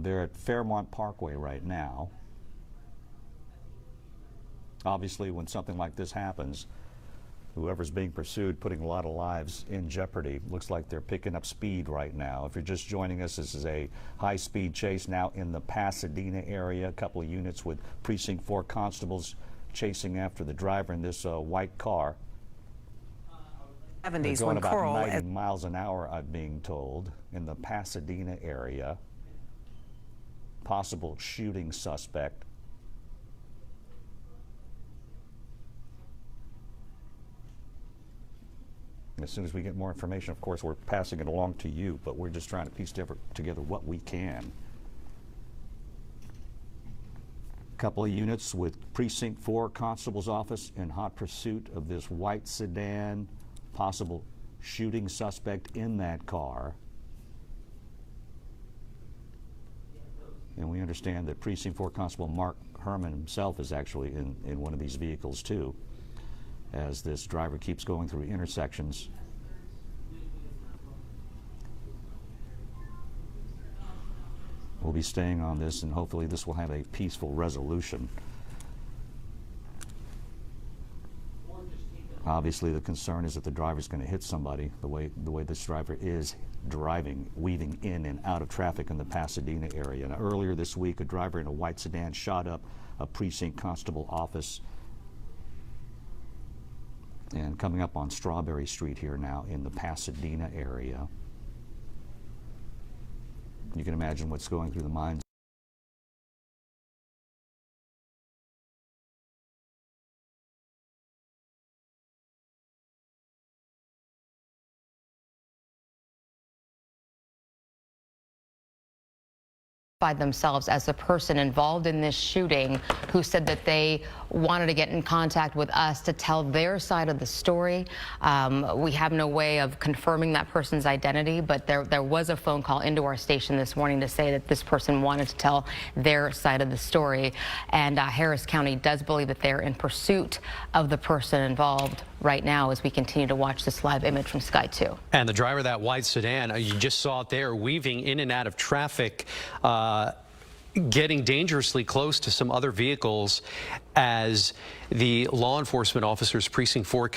They're at Fairmont Parkway right now. Obviously, when something like this happens, whoever's being pursued putting a lot of lives in jeopardy. Looks like they're picking up speed right now. If you're just joining us, this is a high-speed chase now in the Pasadena area. A couple of units with Precinct 4 constables chasing after the driver in this white car. 70s They're going about Coral 90 miles an hour, I'm being told, in the Pasadena area. Possible shooting suspect. As soon as we get more information, of course, we're passing it along to you, but we're just trying to piece together what we can. A couple of units with Precinct 4 Constable's Office in hot pursuit of this white sedan, possible shooting suspect in that car. And we understand that Precinct 4 Constable Mark Herman himself is actually in one of these vehicles too, as this driver keeps going through intersections. We'll be staying on this, and hopefully this will have a peaceful resolution. Obviously, the concern is that the driver's going to hit somebody the way this driver is driving, weaving in and out of traffic in the Pasadena area. Now, earlier this week, a driver in a white sedan shot up a precinct constable office. And coming up on Strawberry Street here now in the Pasadena area. You can imagine what's going through the minds themselves as the person involved in this shooting who said that they wanted to get in contact with us to tell their side of the story. We have no way of confirming that person's identity, but there was a phone call into our station this morning to say that this person wanted to tell their side of the story. And Harris County does believe that they're in pursuit of the person involved right now as we continue to watch this live image from Sky 2. And the driver of that white sedan, you just saw it there, weaving in and out of traffic, getting dangerously close to some other vehicles as the law enforcement officers, Precinct 4,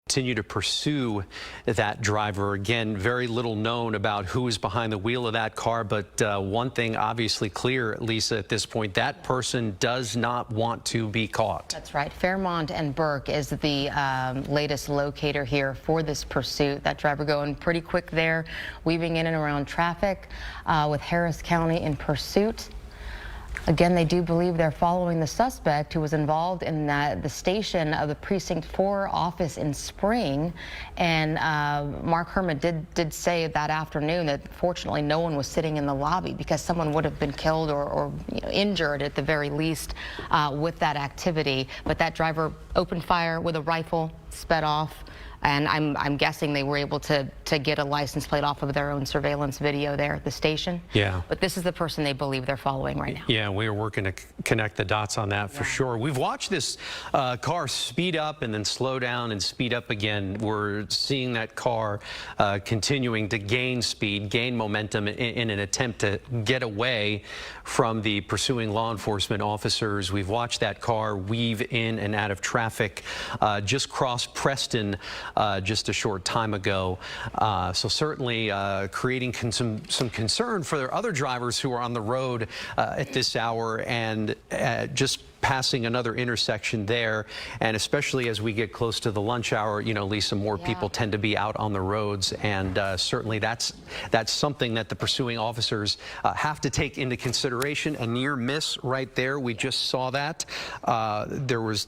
continue to pursue that driver. Again, very little known about who is behind the wheel of that car, but one thing obviously clear, Lisa, at this point, that person does not want to be caught. That's right. Fairmont and Burke is the latest locator here for this pursuit. That driver going pretty quick there, weaving in and around traffic with Harris County in pursuit. Again, they do believe they're following the suspect who was involved in the station of the Precinct 4 office in Spring. And Mark Herman did say that afternoon that fortunately no one was sitting in the lobby because someone would have been killed or injured at the very least with that activity. But that driver opened fire with a rifle, sped off. And I'm guessing they were able to get a license plate off of their own surveillance video there at the station. Yeah. But this is the person they believe they're following right now. Yeah, we are working to connect the dots on that for sure. We've watched this car speed up and then slow down and speed up again. We're seeing that car continuing to gain speed, gain momentum in an attempt to get away from the pursuing law enforcement officers. We've watched that car weave in and out of traffic, just crossed Preston just a short time ago. So certainly creating some concern for their other drivers who are on the road at this hour and just passing another intersection there. And especially as we get close to the lunch hour, you know, Lisa, more people tend to be out on the roads. And certainly that's something that the pursuing officers have to take into consideration. A near miss right there. We just saw that. There was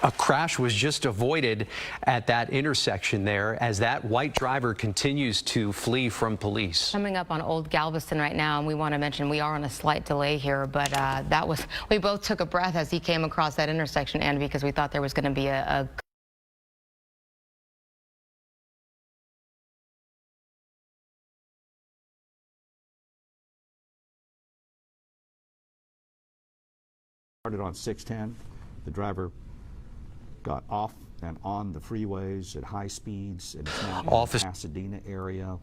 a crash was just avoided at that intersection there as that white driver continues to flee from police. Coming up on Old Galveston right now, and we want to mention we are on a slight delay here, but we both took a breath as he came across that intersection, and because we thought there was going to be a started on 610. The driver got off and on the freeways at high speeds, and it's now in the Pasadena area.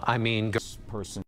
I mean, This person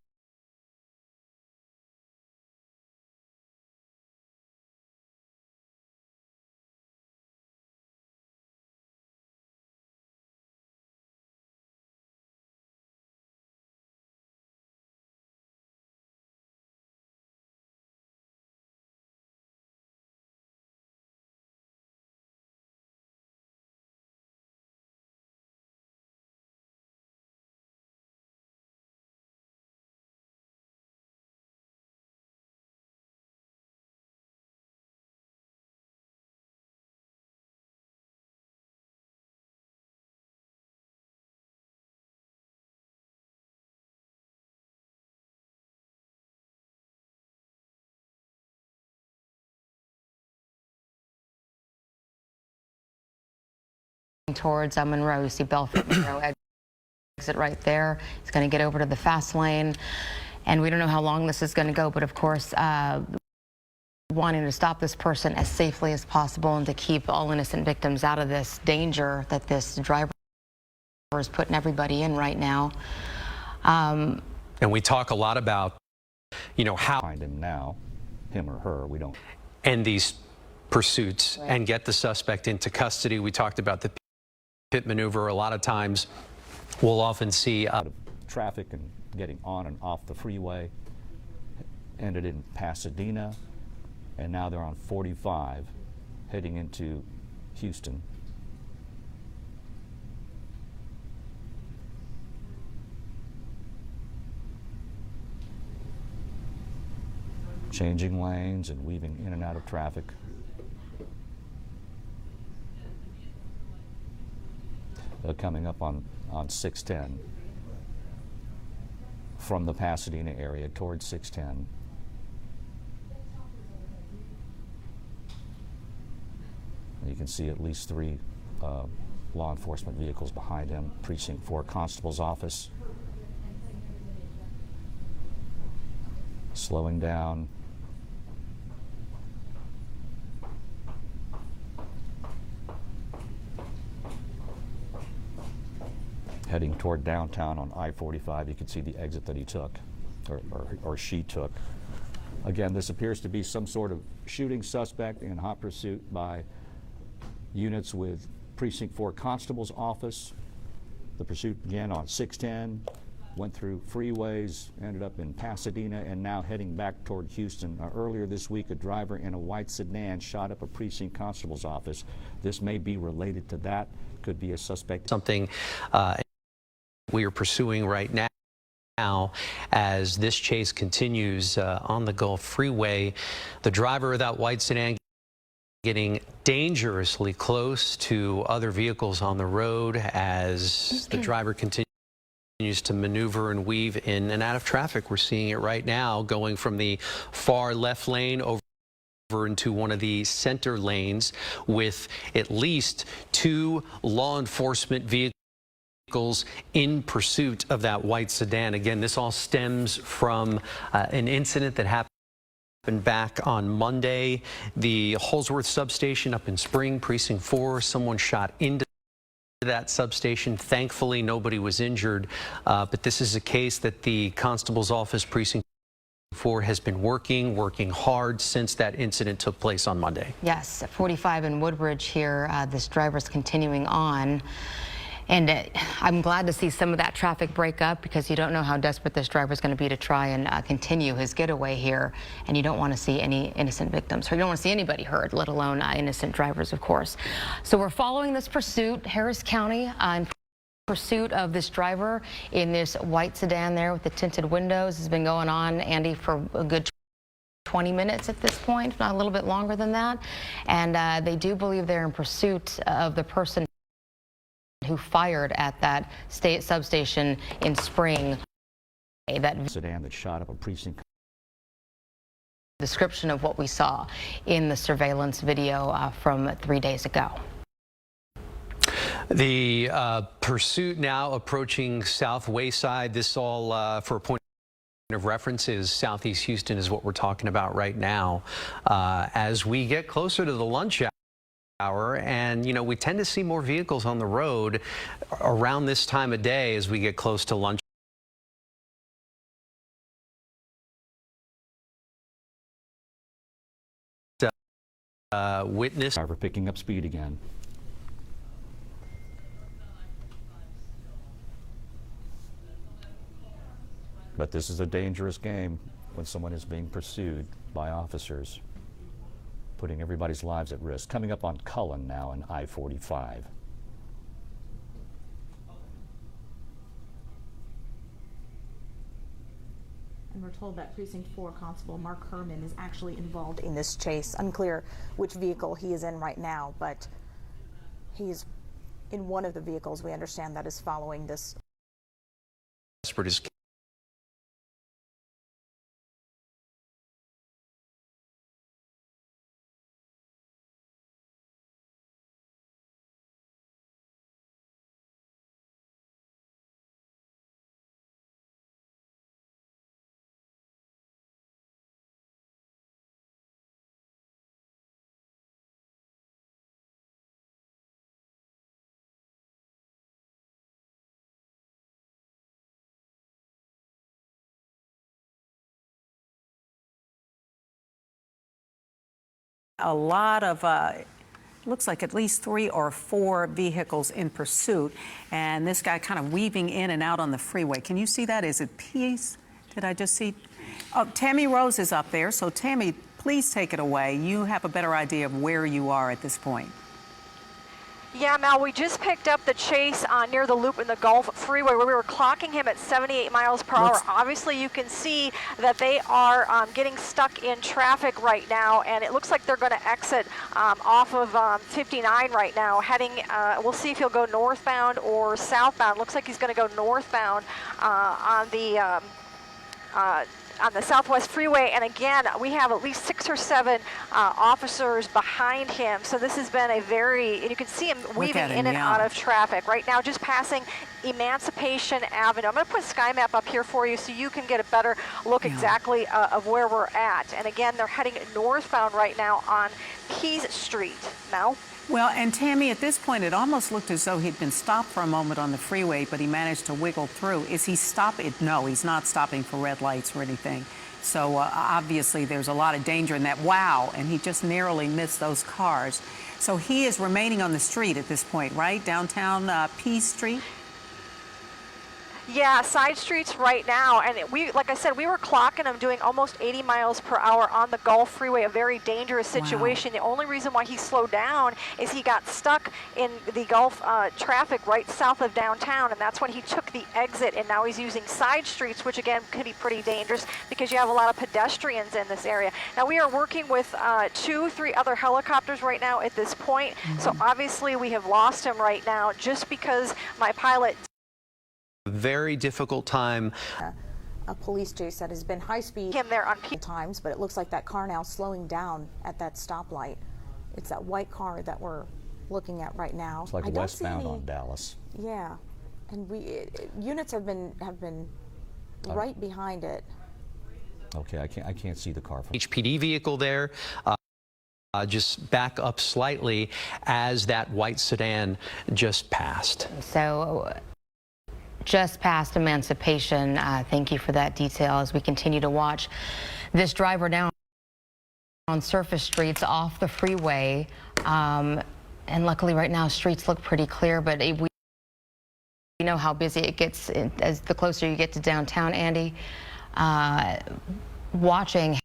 towards Monroe. You see Belfort Monroe exit right there. He's going to get over to the fast lane, and we don't know how long this is going to go, but of course wanting to stop this person as safely as possible and to keep all innocent victims out of this danger that this driver is putting everybody in right now. and we talk a lot about, you know, how find him now, him or her, we don't. end these pursuits and get the suspect into custody. We talked about the pit maneuver. A lot of times we'll often see Out of traffic and getting on and off the freeway. Ended in Pasadena, and now they're on 45 heading into Houston. Changing lanes and weaving in and out of traffic. Coming up on 610 from the Pasadena area towards 610. You can see at least 3 law enforcement vehicles behind him. Precinct 4 Constable's office. Slowing down. Heading toward downtown on I-45. You can see the exit that he took, or she took. Again, this appears to be some sort of shooting suspect in hot pursuit by units with Precinct 4 Constable's office. The pursuit began on 610, went through freeways, ended up in Pasadena, and now heading back toward Houston. Earlier this week, a driver in a white sedan shot up a precinct constable's office. This may be related to that. Could be a suspect. something we are pursuing right now as this chase continues on the Gulf Freeway. The driver of that white sedan getting dangerously close to other vehicles on the road as the driver continues to maneuver and weave in and out of traffic. We're seeing it right now, going from the far left lane over into one of the center lanes with at least 2 law enforcement vehicles in pursuit of that white sedan. Again, this all stems from an incident that happened back on Monday. The Holsworth substation up in Spring, Precinct 4, someone shot into that substation. Thankfully, nobody was injured, but this is a case that the constable's office, Precinct 4, has been working hard since that incident took place on Monday. Yes, at 45 in Woodbridge here, this driver's continuing on. And I'm glad to see some of that traffic break up, because you don't know how desperate this driver is going to be to try and continue his getaway here. And you don't want to see any innocent victims, or you don't want to see anybody hurt, let alone innocent drivers, of course. So we're following this pursuit. Harris County in pursuit of this driver in this white sedan there with the tinted windows has been going on, Andy, for a good 20 minutes at this point, if not a little bit longer than that. And they do believe they're in pursuit of the person who fired at that substation in Spring. That sedan that shot up a precinct. Description of what we saw in the surveillance video from 3 days ago. The pursuit now approaching South Wayside. This all, for a point of reference, is Southeast Houston is what we're talking about right now. As we get closer to the lunch hour, and you know, we tend to see more vehicles on the road around this time of day as we get close to lunch witness. Driver picking up speed again. But this is a dangerous game when someone is being pursued by officers, putting everybody's lives at risk. Coming up on Cullen now in I-45. And we're told that Precinct 4 Constable Mark Herman is actually involved in this chase. Unclear which vehicle he is in right now, but he's in one of the vehicles, we understand, that is following this. A lot of, looks like at least 3 or 4 vehicles in pursuit, and this guy kind of weaving in and out on the freeway. Can you see that? Is it Peace? Did I just see? Oh, Tammy Rose is up there. So Tammy, please take it away. You have a better idea of where you are at this point. Yeah, Mel, we just picked up the chase near the loop in the Gulf Freeway where we were clocking him at 78 miles per hour. Obviously, you can see that they are getting stuck in traffic right now, and it looks like they're going to exit off of 59 right now, heading, we'll see if he'll go northbound or southbound. Looks like he's going to go northbound on the Southwest Freeway, and again, we have at least 6 or 7 officers behind him. So this has been a very, and you can see him weaving in and out of traffic. Right now, just passing Emancipation Avenue. I'm going to put a sky map up here for you so you can get a better look exactly of where we're at. And again, they're heading northbound right now on Pease Street. Mel? Well, and Tammy, at this point, it almost looked as though he'd been stopped for a moment on the freeway, but he managed to wiggle through. Is he stopping? No, he's not stopping for red lights or anything. So obviously there's a lot of danger in that. Wow, and he just narrowly missed those cars. So he is remaining on the street at this point, right? Downtown Pease Street? Yeah, side streets right now, and like I said, we were clocking him doing almost 80 miles per hour on the Gulf Freeway, a very dangerous situation. Wow. The only reason why he slowed down is he got stuck in the Gulf traffic right south of downtown, and that's when he took the exit, and now he's using side streets, which again can be pretty dangerous because you have a lot of pedestrians in this area. Now we are working with 2, 3 other helicopters right now at this point, so obviously we have lost him right now just because my pilot. Very difficult time. A police chase that has been high speed him there on times, but it looks like that car now slowing down at that stoplight. It's that white car that we're looking at right now. It's like westbound on Dallas. Yeah, and units have been right behind it. Okay, I can't see the car. HPD vehicle there. Just back up slightly as that white sedan just passed. So just past Emancipation. Thank you for that detail as we continue to watch this driver down on surface streets off the freeway. And luckily right now streets look pretty clear, but we know how busy it gets as the closer you get to downtown, Andy. Watching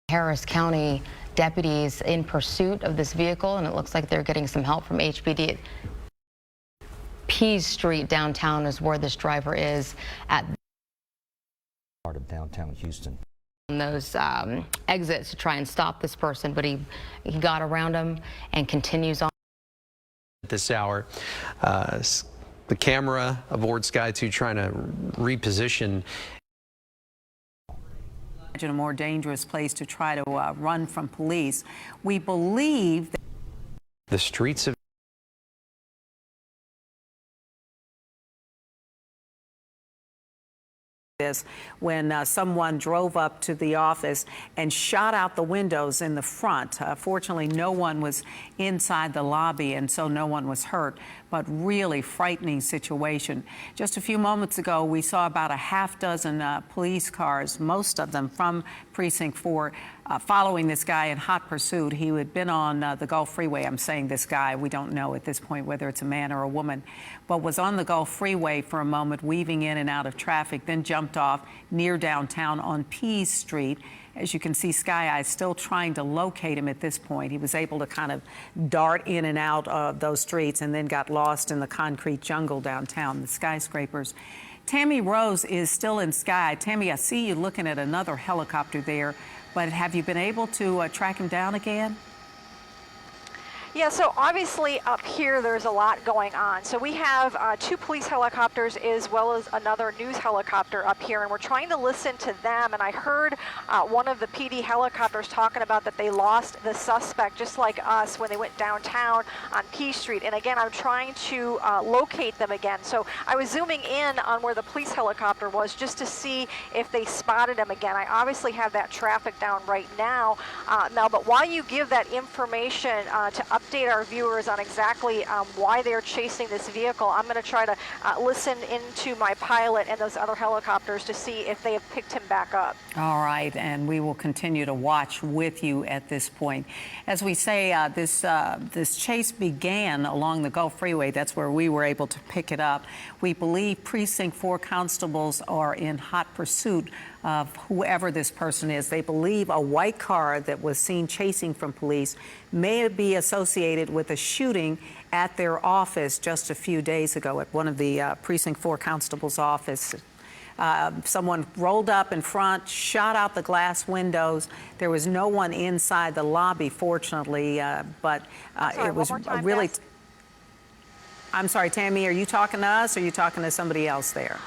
Harris County deputies in pursuit of this vehicle, and it looks like they're getting some help from HPD. Pease Street downtown is where this driver is at part of downtown Houston. Those exits to try and stop this person, but he got around him and continues on. This hour, the camera aboard Sky 2 trying to reposition. Imagine a more dangerous place to try to run from police. We believe that the streets of this when someone drove up to the office and shot out the windows in the front. Fortunately, no one was inside the lobby, and so no one was hurt, but really frightening situation. Just a few moments ago, we saw about a half dozen police cars, most of them from Precinct 4, following this guy in hot pursuit. He had been on the Gulf Freeway. I'm saying this guy, we don't know at this point whether it's a man or a woman, but was on the Gulf Freeway for a moment, weaving in and out of traffic, then jumped off near downtown on Pease Street. As you can see, Sky Eye is still trying to locate him at this point. He was able to kind of dart in and out of those streets and then got lost in the concrete jungle downtown, the skyscrapers. Tammy Rose is still in Sky. Tammy, I see you looking at another helicopter there, but have you been able to track him down again? Yeah, so obviously up here there's a lot going on. So we have 2 police helicopters as well as another news helicopter up here, and we're trying to listen to them. And I heard one of the PD helicopters talking about that they lost the suspect, just like us, when they went downtown on P Street. And again, I'm trying to locate them again. So I was zooming in on where the police helicopter was just to see if they spotted him again. I obviously have that traffic down right now, Mel, but while you give that information to update our viewers on exactly why they're chasing this vehicle, I'm going to try to listen into my pilot and those other helicopters to see if they have picked him back up. All right, and we will continue to watch with you at this point. As we say, this chase began along the Gulf Freeway. That's where we were able to pick it up. We believe Precinct 4 constables are in hot pursuit of whoever this person is. They believe a white car that was seen chasing from police may be associated with a shooting at their office just a few days ago at one of the Precinct 4 constables' office. Someone rolled up in front, shot out the glass windows. There was no one inside the lobby, fortunately, but it was a really... Yes. I'm sorry, Tammy, are you talking to us or are you talking to somebody else there?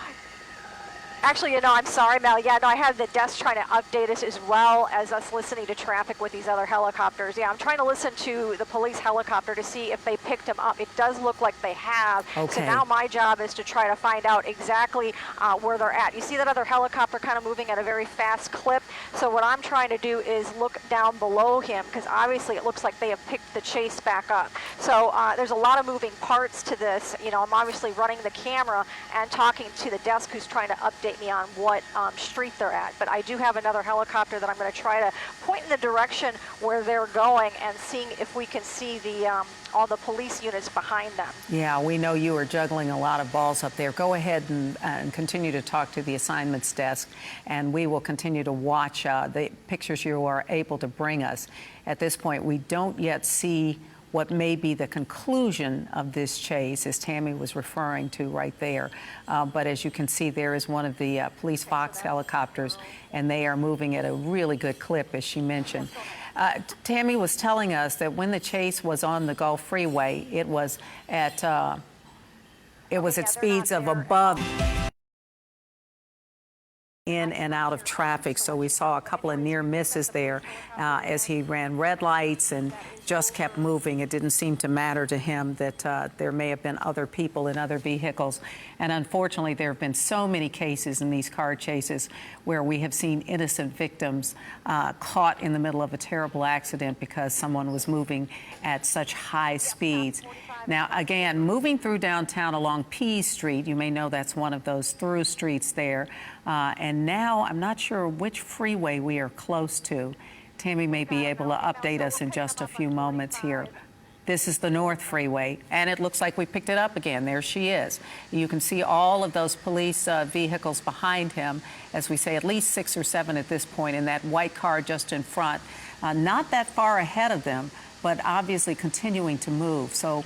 Actually, I'm sorry, Mel. Yeah, no, I have the desk trying to update us as well as us listening to traffic with these other helicopters. Yeah, I'm trying to listen to the police helicopter to see if they picked him up. It does look like they have. Okay. So now my job is to try to find out exactly where they're at. You see that other helicopter kind of moving at a very fast clip. So what I'm trying to do is look down below him, because obviously it looks like they have picked the chase back up. So there's a lot of moving parts to this. I'm obviously running the camera and talking to the desk who's trying to update me on what street they're at. But I do have another helicopter that I'm going to try to point in the direction where they're going and seeing if we can see the all the police units behind them. Yeah, we know you are juggling a lot of balls up there. Go ahead and continue to talk to the assignments desk, and we will continue to watch the pictures you are able to bring us. At this point, we don't yet see what may be the conclusion of this chase, as Tammy was referring to right there. But as you can see, there is one of the police Fox helicopters, and they are moving at a really good clip, as she mentioned. Tammy was telling us that when the chase was on the Gulf Freeway, it was at speeds of above in and out of traffic. So we saw a couple of near misses there as he ran red lights and just kept moving. It didn't seem to matter to him that there may have been other people in other vehicles. And unfortunately, there have been so many cases in these car chases where we have seen innocent victims caught in the middle of a terrible accident because someone was moving at such high speeds. Now, again, moving through downtown along Pease Street, you may know that's one of those through streets there. And now I'm not sure which freeway we are close to. Tammy may be able to update us in just a few moments here. This is the North Freeway, and it looks like we picked it up again. There she is. You can see all of those police vehicles behind him, as we say, at least 6 or 7 at this point, in that white car just in front. Not that far ahead of them, but obviously continuing to move. So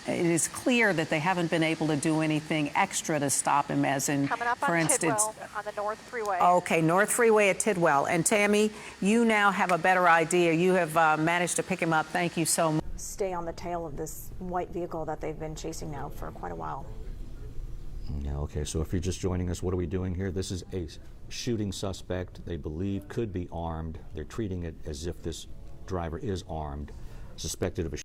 it is clear that they haven't been able to do anything extra to stop him, as in, Coming up for on instance, Tidwell on the North Freeway. Okay, North Freeway at Tidwell. And Tammy, you now have a better idea. You have managed to pick him up. Thank you so much. Stay on the tail of this white vehicle that they've been chasing now for quite a while. Yeah, okay, so if you're just joining us, what are we doing here? This is a shooting suspect they believe could be armed. They're treating it as if this driver is armed, suspected of a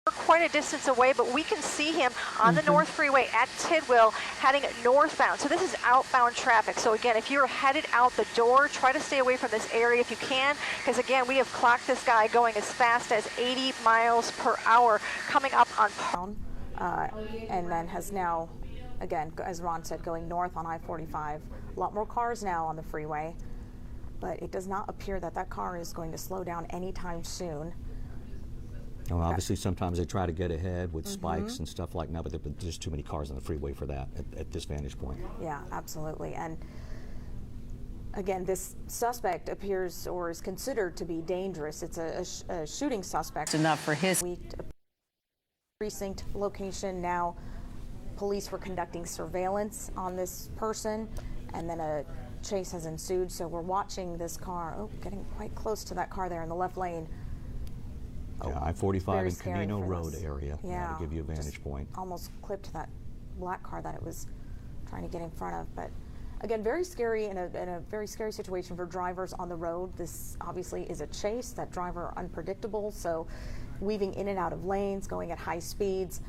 Quite a distance away, but we can see him on the North Freeway at Tidwell heading northbound. So this is outbound traffic. So again, if you're headed out the door, try to stay away from this area if you can, because again, we have clocked this guy going as fast as 80 miles per hour coming up on And then has now Again, as Ron said, going north on I-45. A lot more cars now on the freeway, but it does not appear that that car is going to slow down anytime soon. Well, obviously, sometimes they try to get ahead with spikes and stuff like that, but there's just too many cars on the freeway for that at this vantage point. Yeah, absolutely. And again, this suspect appears or is considered to be dangerous. It's a shooting suspect. It's enough for his. Precinct location. Now, police were conducting surveillance on this person, and then a chase has ensued. So we're watching this car. Oh, getting quite close to that car there in the left lane. Yeah, I-45 Very and scary Camino for Road this. area to give you a vantage just point. Almost clipped that black car that it was trying to get in front of. But again, very scary in a very scary situation for drivers on the road. This obviously is a chase. That driver unpredictable, so weaving in and out of lanes, going at high speeds.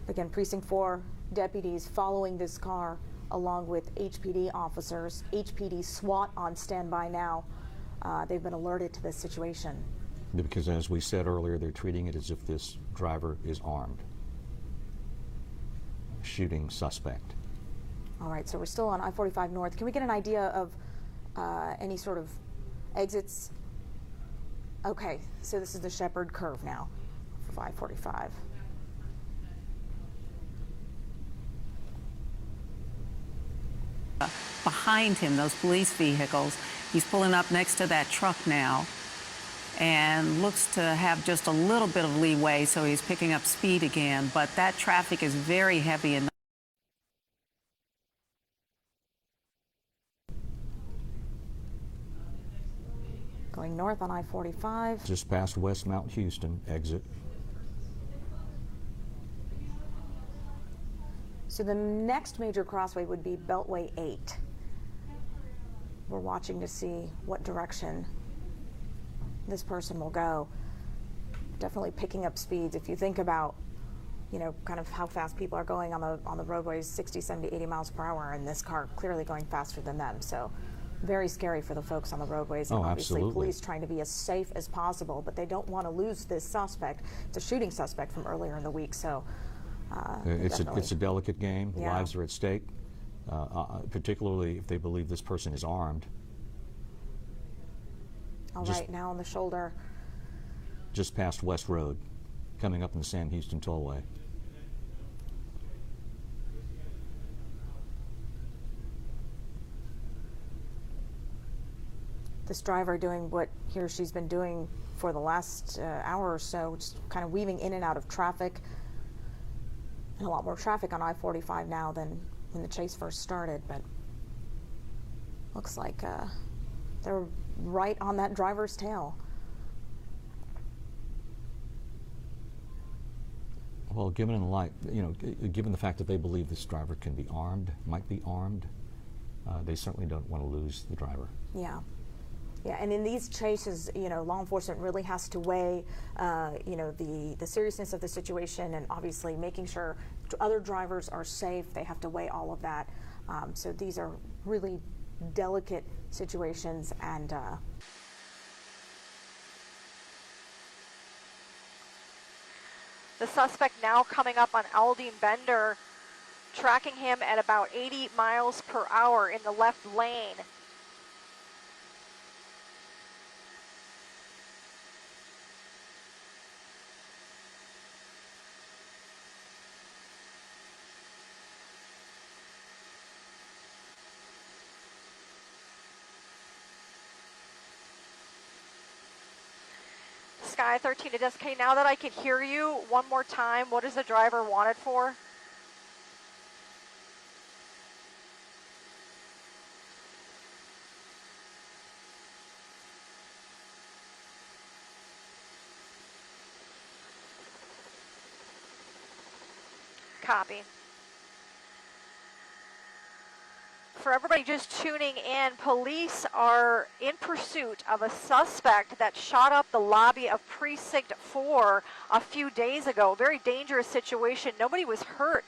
Again, Precinct 4 deputies following this car along with HPD officers. HPD SWAT on standby now. They've been alerted to this situation. Because as we said earlier, they're treating it as if this driver is armed. Shooting suspect. All right, so we're still on I-45 North. Can we get an idea of any sort of exits? Okay, so this is the Shepherd curve now for I-45. Behind him, those police vehicles, he's pulling up next to that truck now and looks to have just a little bit of leeway, so he's picking up speed again. But that traffic is very heavy and going north on I-45. Just past West Mount Houston exit. So the next major crossway would be Beltway 8. We're watching to see what direction this person will go. Definitely picking up speeds. If you think about, you know, kind of how fast people are going on the roadways, 60, 70, 80 miles per hour, and this car clearly going faster than them. So very scary for the folks on the roadways. And Oh, obviously absolutely. police trying to be as safe as possible, but they don't want to lose this suspect. It's a shooting suspect from earlier in the week, so It's a delicate game. Yeah. Lives are at stake, particularly if they believe this person is armed. all just- right, now on the shoulder. Just past West Road, coming up in the Sam Houston Tollway. This driver doing what he or she's been doing for the last hour or so, just kind of weaving in and out of traffic. And a lot more traffic on I-45 now than when the chase first started, but looks like they're right on that driver's tail. Well, given the fact that they believe this driver can be armed, might be armed, they certainly don't want to lose the driver. Yeah. Yeah, and in these chases, you know, law enforcement really has to weigh, you know, the seriousness of the situation, and obviously making sure other drivers are safe. They have to weigh all of that. So these are really delicate situations, and The suspect now coming up on Aldine Bender, tracking him at about 80 miles per hour in the left lane. Sky 13 to desk. Okay, now that I can hear you one more time, what is the driver wanted for? Copy. For everybody just tuning in, police are in pursuit of a suspect that shot up the lobby of Precinct 4 a few days ago. Very dangerous situation. Nobody was hurt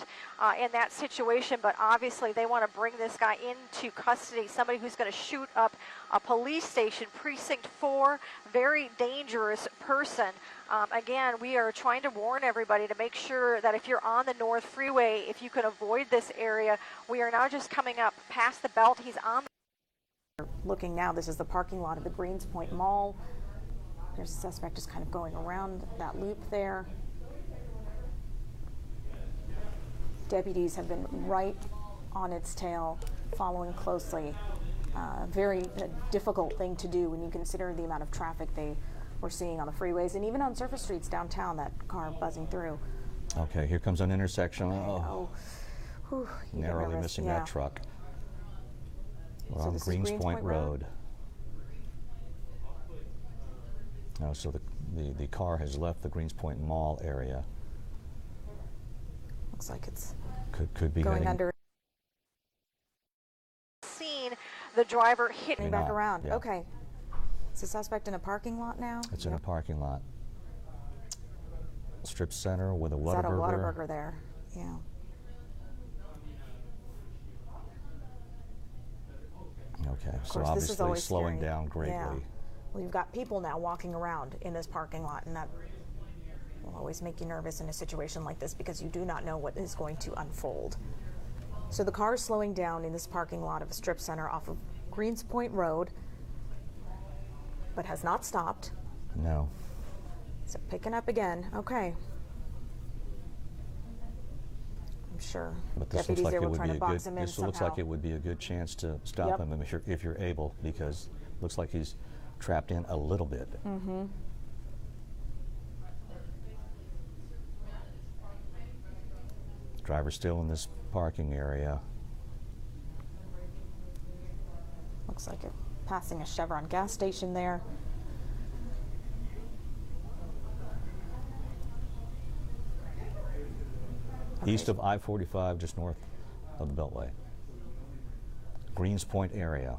in that situation, but obviously they want to bring this guy into custody, somebody who's going to shoot up a police station. Precinct 4, very dangerous person. Again, we are trying to warn everybody to make sure that if you're on the North Freeway, if you can avoid this area. We are now just coming up past the belt. He's on. Looking now, this is the parking lot of the Greens Point Mall. There's a suspect just kind of going around that loop there. Deputies have been right on its tail, following closely. Very difficult thing to do when you consider the amount of traffic we're seeing on the freeways and even on surface streets downtown, that car buzzing through. Okay, here comes an intersection. Oh, whew, you get Narrowly nervous. missing Yeah. that truck. We're So on this is Greens Greens Point Point Road? Road. Oh, so the car has left the Greens Point Mall area. Looks like it's Could be going heading under, Seen the driver hit. May back not, around. yeah. Okay. Is a suspect in a parking lot now? It's in a parking lot. Strip center with a Is that a Whataburger. Whataburger there? Yeah. Okay, Of so course, this is obviously always slowing scary. down greatly. Yeah. Well, you've got people now walking around in this parking lot, and that will always make you nervous in a situation like this because you do not know what is going to unfold. So the car is slowing down in this parking lot of a strip center off of Greens Point Road, but has not stopped. No. So picking up again. Okay. I'm sure But this looks deputies like there it were would trying be to a box good. him in This looks somehow. like it would be a good chance to stop Yep. him if you're able, because it looks like he's trapped in a little bit. Mm-hmm. Driver's still in this parking area. Looks like it. Passing a Chevron gas station there. East of I-45, just north of the Beltway. Greens Point area.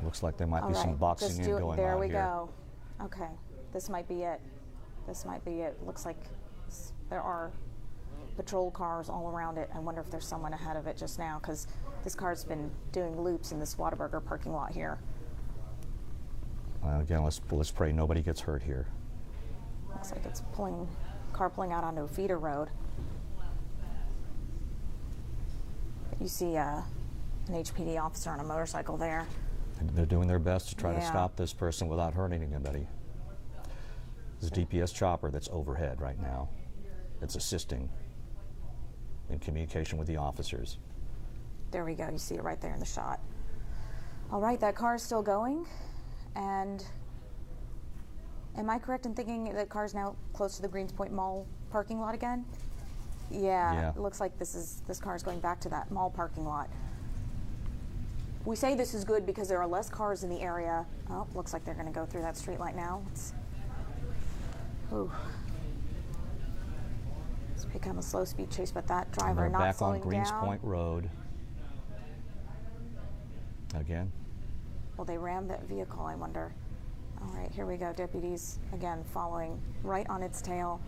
Looks like there might All be some right, boxing just in do it. going there on we here. go. Okay, this might be it. This might be it. Looks like there are patrol cars all around it. I wonder if there's someone ahead of it just now, because this car's been doing loops in this Whataburger parking lot here. Again, let's pray nobody gets hurt here. Looks like it's car pulling out onto a feeder road. You see an HPD officer on a motorcycle there. And they're doing their best to try to Yeah. stop this person without hurting anybody. There's a DPS chopper that's overhead right now. It's assisting in communication with the officers. There we go. You see it right there in the shot. All right, that car is still going. And am I correct in thinking that car's now close to the Greens Point Mall parking lot again? Yeah. It looks like this car is going back to that mall parking lot. We say this is good because there are less cars in the area. Oh, looks like they're going to go through that street light now. Ooh. It's become a slow speed chase, but that And driver they're not back slowing on Greens down. Point Road. Again. Will they ram that vehicle, I wonder? All right, here we go. Deputies, again, following right on its tail.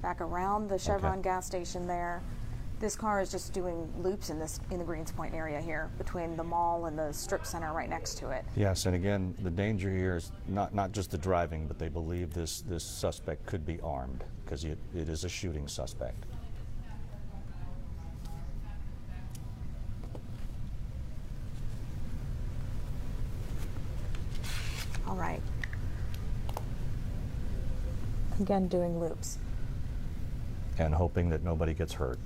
Back around the Chevron gas station there. This car is just doing loops in the Greens Point area here, between the mall and the strip center right next to it. Yes, and again, the danger here is not just the driving, but they believe this suspect could be armed, because it is a shooting suspect. All right. Again, doing loops. And hoping that nobody gets hurt.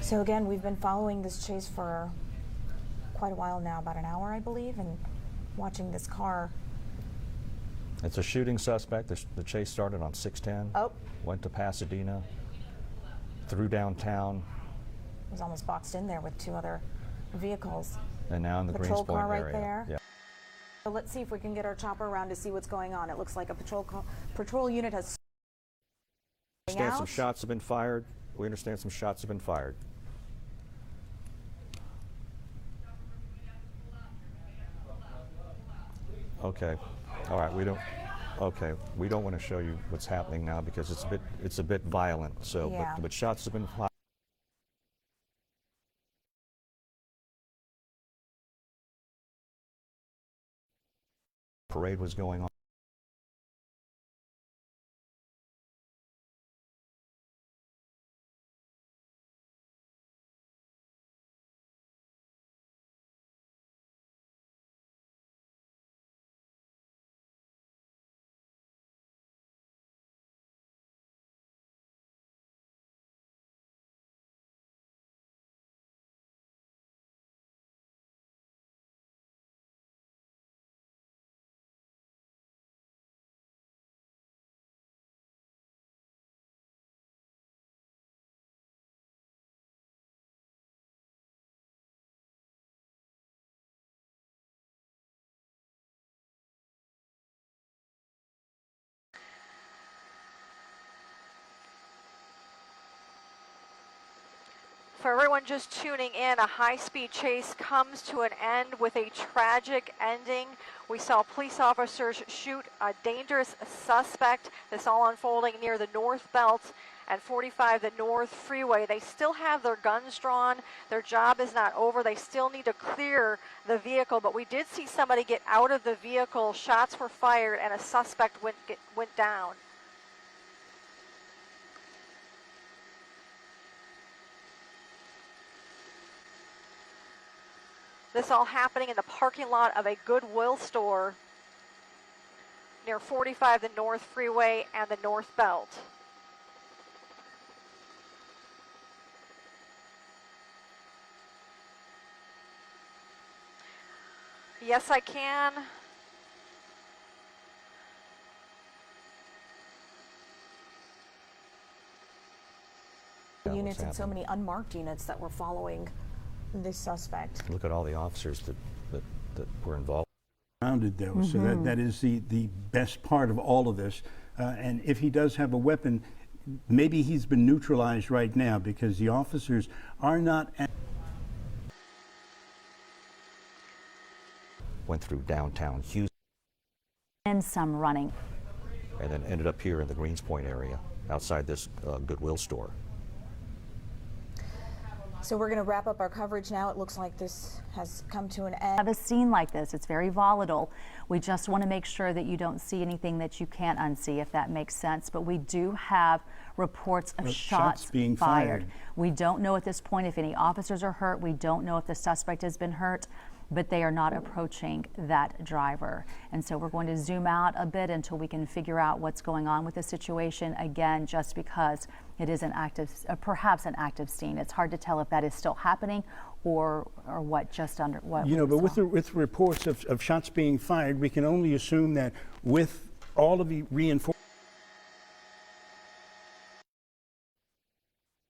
So again, we've been following this chase for quite a while now, about an hour, I believe, and watching this car. It's a shooting suspect. The chase started on 610. Oh. Went to Pasadena, through downtown, was almost boxed in there with 2 other vehicles. And now in the Patrol Greens Point car right area. there. Yeah. So let's see if we can get our chopper around to see what's going on. It looks like a patrol unit has. Understand some out. shots have been fired. We understand some shots have been fired. Okay. All right. We don't. Okay. We don't want to show you what's happening now because it's a bit violent. So, Yeah. but shots have been fired. Parade was going on. For everyone just tuning in, a high-speed chase comes to an end with a tragic ending. We saw police officers shoot a dangerous suspect. This all unfolding near the North Belt and 45 the North Freeway. They still have their guns drawn. Their job is not over. They still need to clear the vehicle, but we did see somebody get out of the vehicle. Shots were fired and a suspect went down. This all happening in the parking lot of a Goodwill store near 45 the North Freeway and the North Belt. Yes, I can. Yeah, Units what's and so happening. many unmarked units that were following this suspect. Look at all the officers that were involved. Surrounded though, so that is the best part of all of this. And if he does have a weapon, maybe he's been neutralized right now because the officers are not. Went through downtown Houston And some running. and then ended up here in the Greens Point area outside this Goodwill store. So we're going to wrap up our coverage now. It looks like this has come to an end. Have a scene like this, it's very volatile. We just want to make sure that you don't see anything that you can't unsee, if that makes sense. But we do have reports of shots being fired. We don't know at this point if any officers are hurt. We don't know if the suspect has been hurt, but they are not approaching that driver. And so we're going to zoom out a bit until we can figure out what's going on with the situation. Again, just because it is an active, perhaps an active scene. It's hard to tell if that is still happening or what just under what. You know, we but saw. with reports of shots being fired, we can only assume that with all of the reinforcements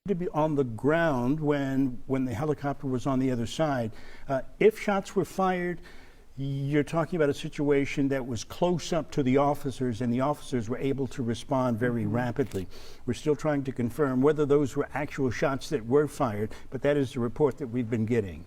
to be on the ground when the helicopter was on the other side. If shots were fired, you're talking about a situation that was close up to the officers, and the officers were able to respond very rapidly. We're still trying to confirm whether those were actual shots that were fired, but that is the report that we've been getting.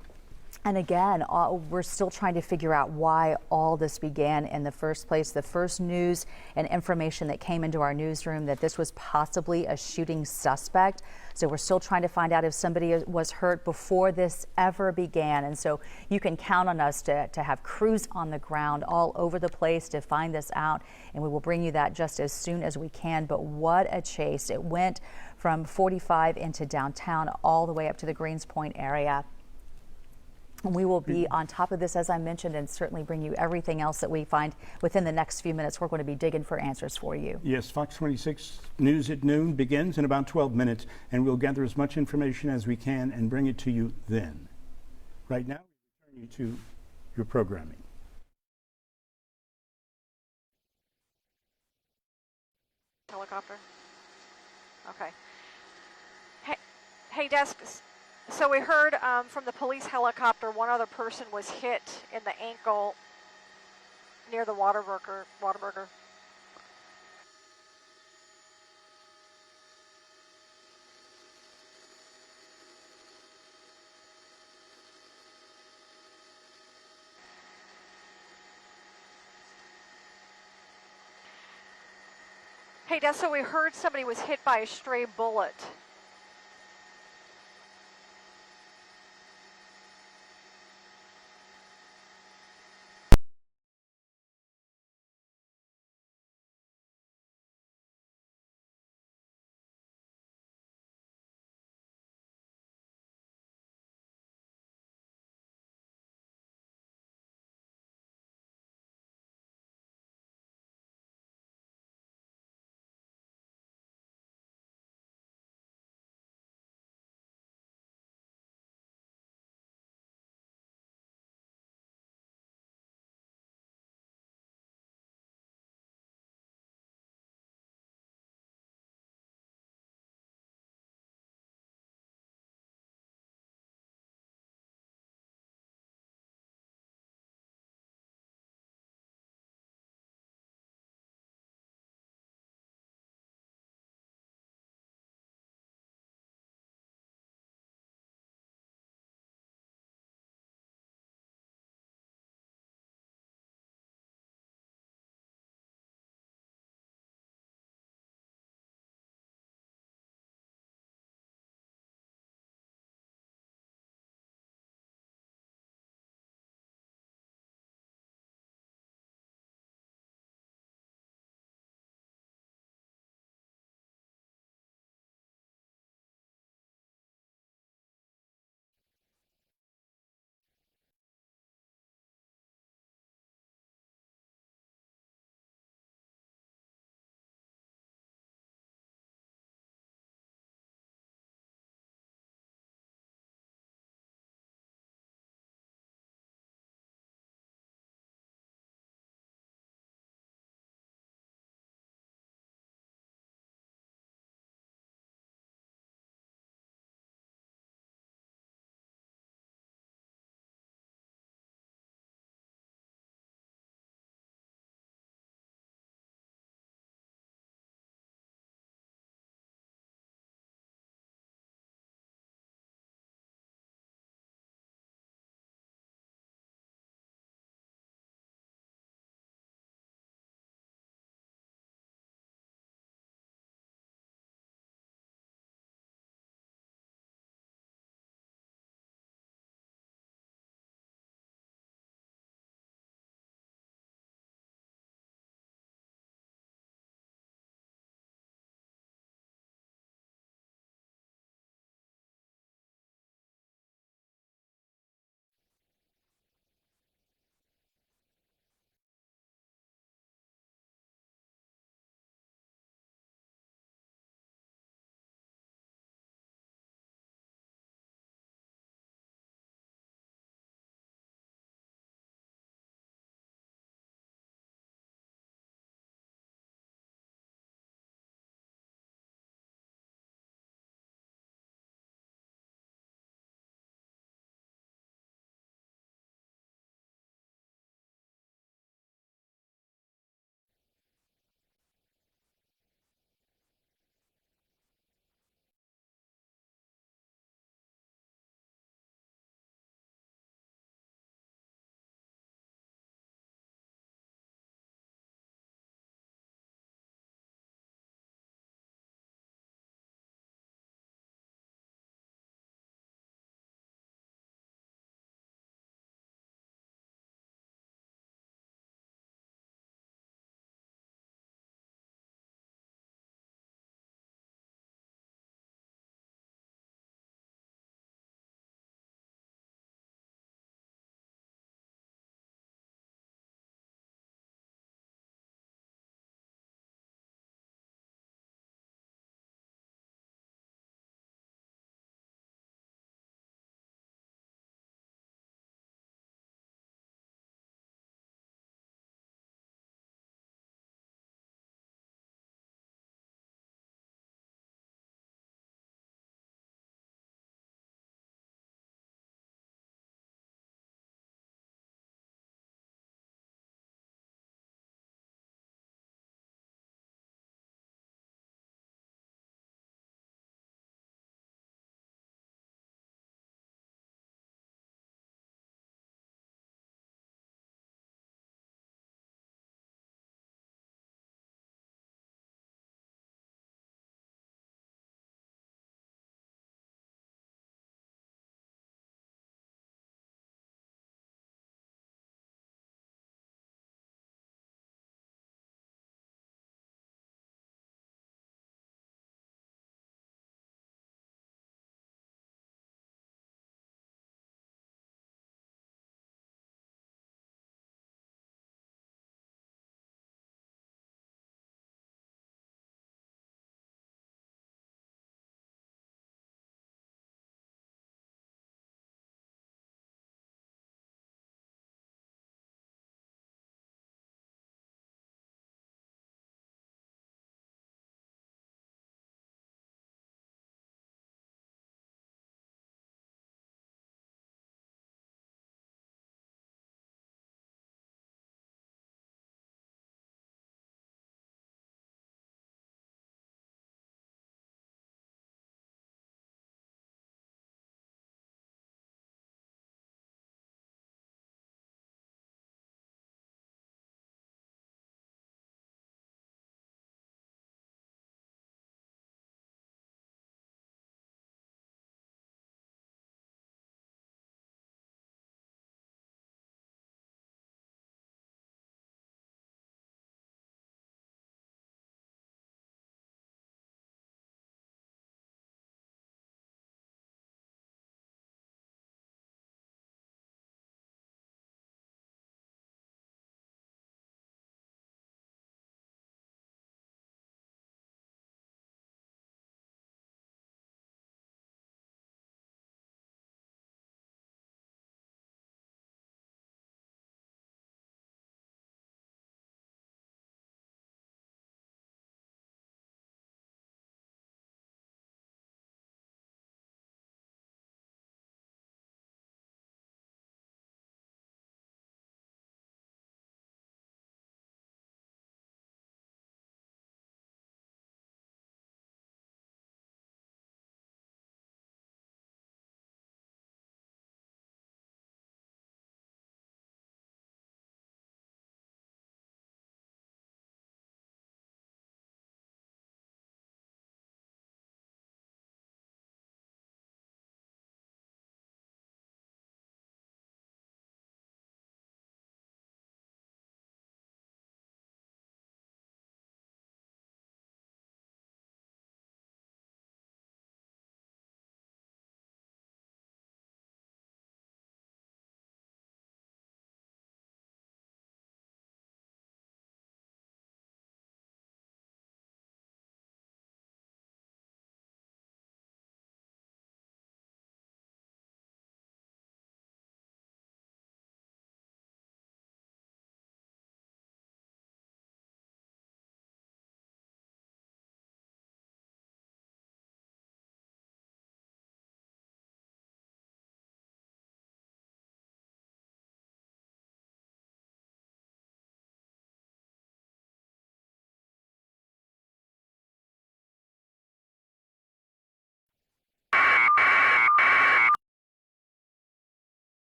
And again, we're still trying to figure out why all this began in the first place. The first news and information that came into our newsroom that this was possibly a shooting suspect. So we're still trying to find out if somebody was hurt before this ever began. And so you can count on us to have crews on the ground all over the place to find this out. And we will bring you that just as soon as we can. But what a chase. It went from 45 into downtown all the way up to the Greens Point area. We will be on top of this, as I mentioned, and certainly bring you everything else that we find within the next few minutes. We're going to be digging for answers for you. Yes, Fox 26 News at noon begins in about 12 minutes, and we'll gather as much information as we can and bring it to you then. Right now, we return you to your programming. Helicopter. Okay. Hey, desk. So we heard from the police helicopter one other person was hit in the ankle near the Whataburger. Hey, Des, so we heard somebody was hit by a stray bullet.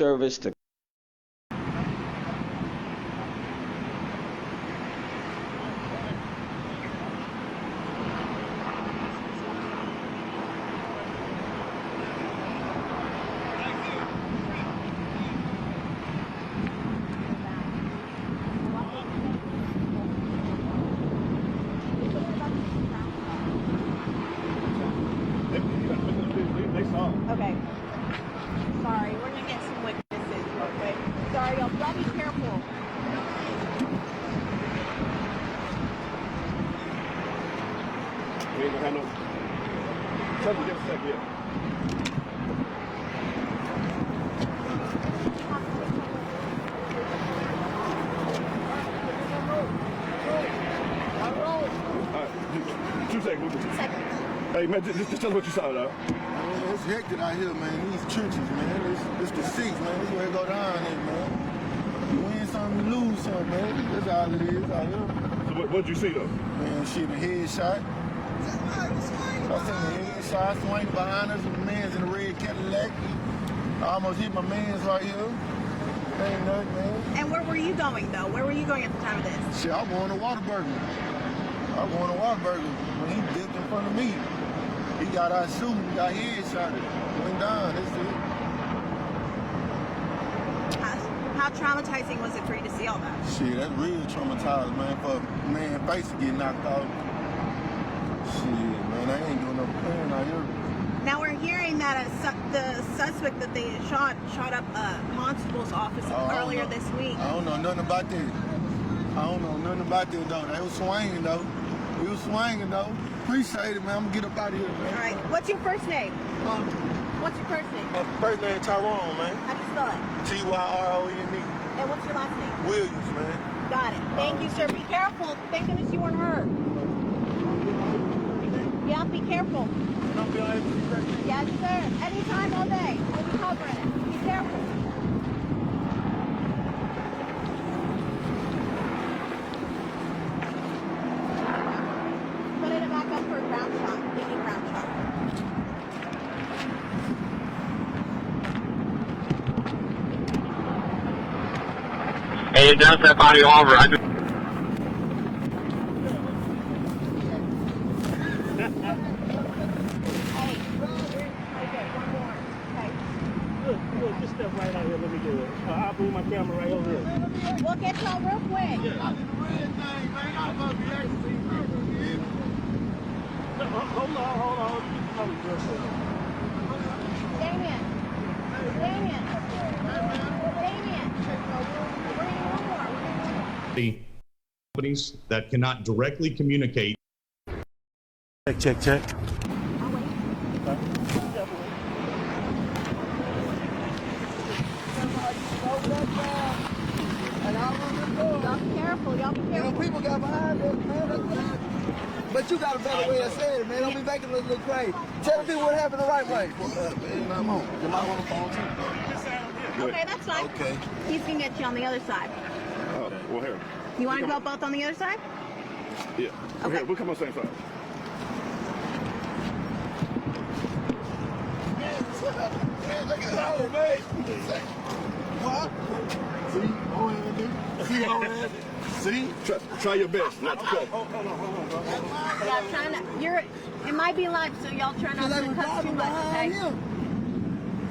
service to Okay. Sorry, we're gonna get some witnesses real quick. Sorry, y'all be careful. We ain't gonna have no trouble just a second yet. Alright, 2 seconds. 2 seconds. Hey man, just tell us what you saw, though. It's hectic out here, man. These churches, man. It's the seats, man. This is where it go down there, man. You win some, you lose some, man. That's all it is out here. So what'd you see, though? Man, shit, a headshot. I seen a headshot swing behind us. A man's in a red Cadillac. I almost hit my man's right here. Ain't nothing, man. And where were you going, though? Where were you going at the time of this? Shit, I'm going to Whataburger. I'm going to Whataburger when he dipped in front of me. He got our shooting, he got headshotted. Went down, that's it. How traumatizing was it for you to see all that? Shit, that's real traumatizing, man, for a man's face to get knocked out. Shit, man, I ain't doing no playing out here. Now we're hearing that the suspect that they shot up a constable's office earlier this week. I don't know nothing about that. I don't know nothing about that, though. They was swinging, though. We was swinging, though. Appreciate it, man. I'm gonna get up out of here, man. All right. What's your first name? What's your first name? My first name Tyrone, man. How do you spell it? T-Y-R-O-N-E. And what's your last name? Williams, man. Got it. Thank you, sir. Be careful. Thank goodness you weren't hurt. Yeah, be careful. Yes, sir. Anytime, all day. We'll be covering it. Be careful. Put it back up for a ground shot. Maybe ground shot. Hey, identify that body over. Look, just step right out here. Let me do it. I'll bring my camera right over here. We'll get y'all real quick. Hold on. Damien. The companies that cannot directly communicate. Check. Y'all be careful. People got behind us, man. But you got a better way of saying it, man. Don't be making us look crazy. Tell the people what happened the right way. I'm on. You might want to phone too. Okay, that's fine. Okay. He's gonna get you on the other side. Oh, well, here. You want to go both on the other side? Yeah. Okay. Here, we'll come on the same side. Man, look at that, man. What? See? Try your best not to cut. Yeah, trying to. It might be live, so y'all try not to cut too much, okay? Man,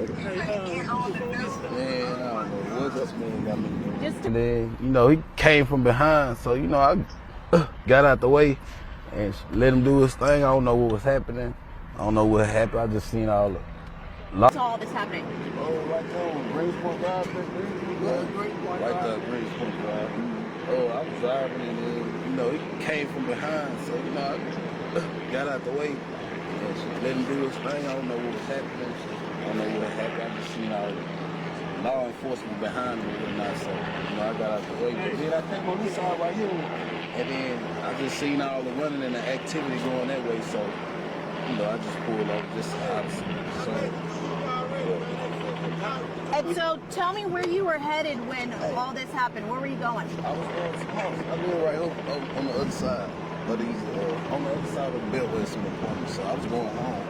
I don't know what this man got me doing. And then, he came from behind, so, I got out the way and let him do his thing. I don't know what was happening. I don't know what happened. I just seen all the... What's all this happening? Oh, right there on Grace Point Drive. Right there, Grace Point Drive. Oh, I was driving and then, he came from behind, so, I got out the way and let him do his thing. I don't know what was happening. I don't know what happened. I just seen all the law enforcement behind me and I, so, I got out the way. But then I came on this side right here and then I just seen all the running and the activity going that way, so, I just pulled up just opposite. And so, tell me where you were headed when all this happened. Where were you going? I was going to some house. I live right over on the other side. But he's on the other side of the Beltway, some appointments. So I was going home,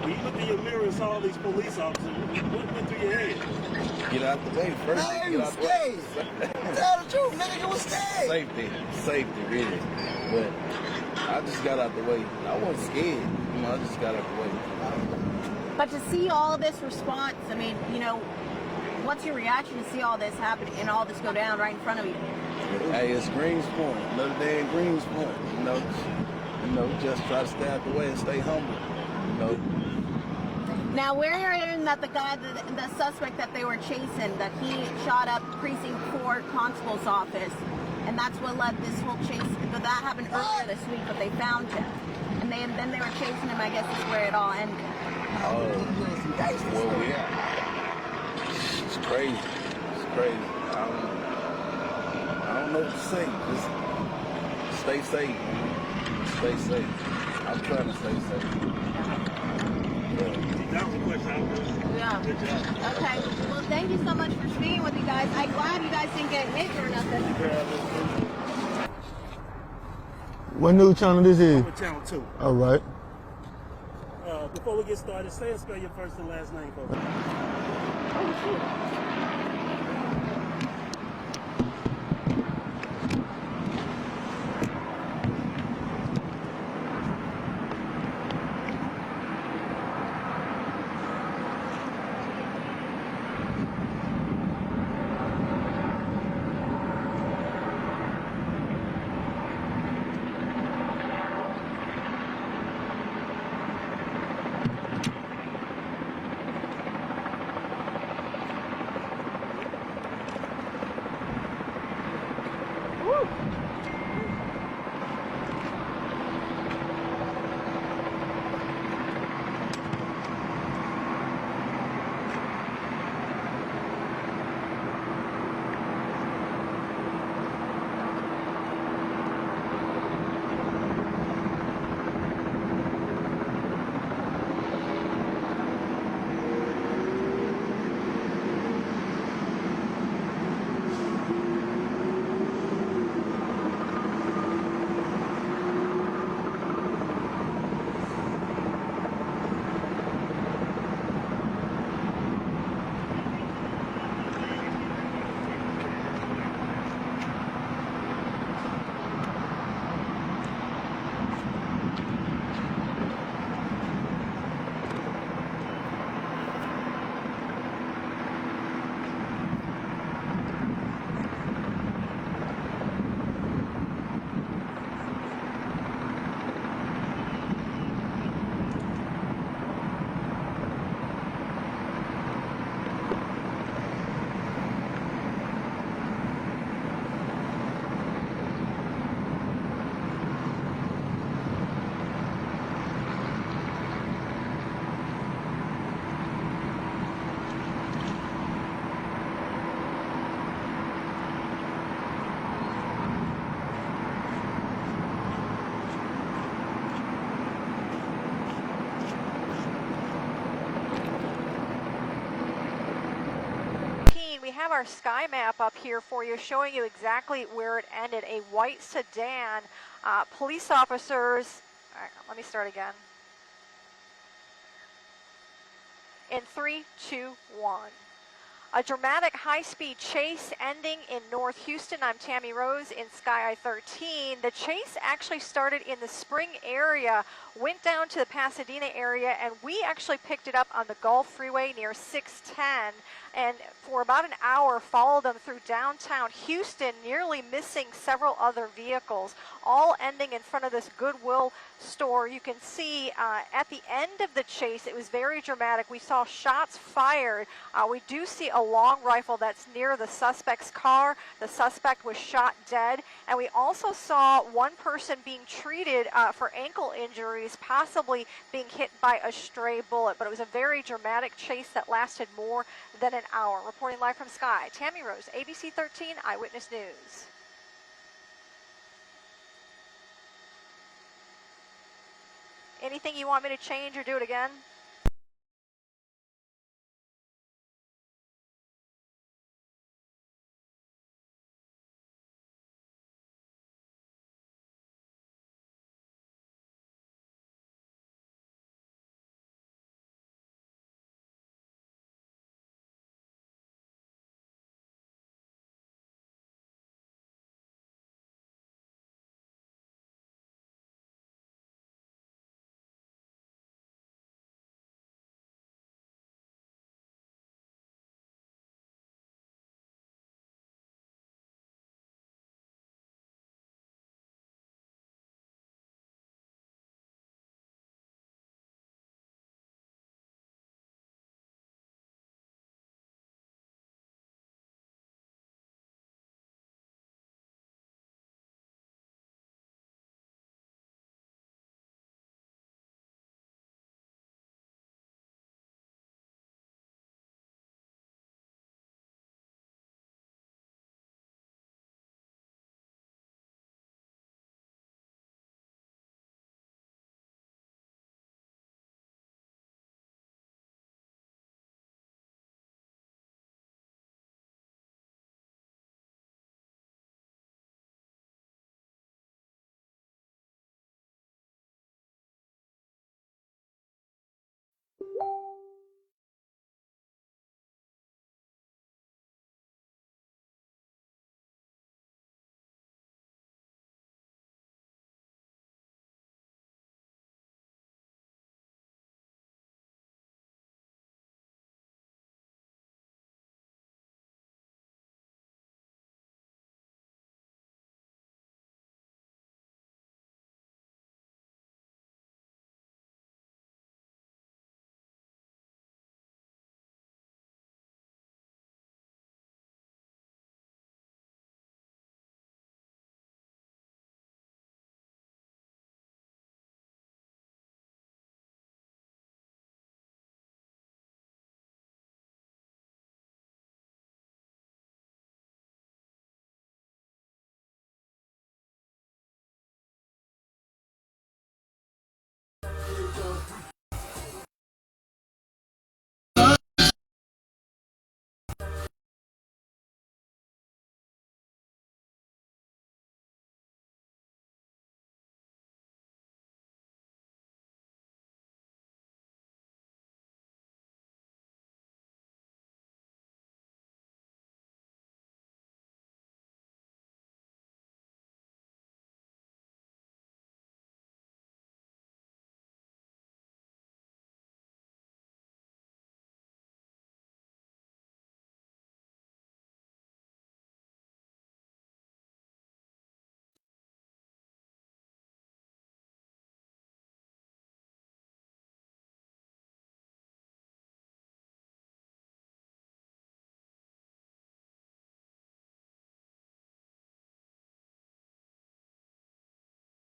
When you looked in your mirror and saw all these police officers, what went through your head? Get out the way first. Man, Get you out the way. scared. Tell the truth, nigga, you was scared. Safety, really. But I just got out the way. I wasn't scared. You know, I just got out the way. But to see all of this response, I mean, you know, what's your reaction to see all this happen and all this go down right in front of you? Hey, it's Greens Point. Another day in Greens Point. You know, just try to stay out the way and stay humble. You know. Now, we're hearing that the guy, the suspect that they were chasing, that he shot up Precinct 4 Constable's office, and that's what led this whole chase. But that happened earlier this week, but they found him, and then they were chasing him. I guess is where it all ended. Oh, well, yeah. It's crazy. It's crazy. I don't know what to say. Just stay safe. Stay safe. I'm trying to stay safe. That was a question. Yeah. Good job. Okay. Well, thank you so much for speaking with you guys. I'm glad you guys didn't get hit or nothing. What news channel this is? I'm with Channel 2. All right. Before we get started, say and spell your first and last name for me. We have our sky map up here for you, showing you exactly where it ended. A white sedan. Police officers. All right, let me start again. In 3, 2, 1. A dramatic high-speed chase ending in North Houston. I'm Tammy Rose in Sky I-13. The chase actually started in the Spring area, went down to the Pasadena area, and we actually picked it up on the Gulf Freeway near 610. And for about an hour, followed them through downtown Houston, nearly missing several other vehicles, all ending in front of this Goodwill store. You can see at the end of the chase, it was very dramatic. We saw shots fired. We do see a long rifle that's near the suspect's car. The suspect was shot dead. And we also saw one person being treated for ankle injuries, possibly being hit by a stray bullet. But it was a very dramatic chase that lasted more than an hour. Reporting live from Sky, Tammy Rose, ABC 13 Eyewitness News. Anything you want me to change or do it again?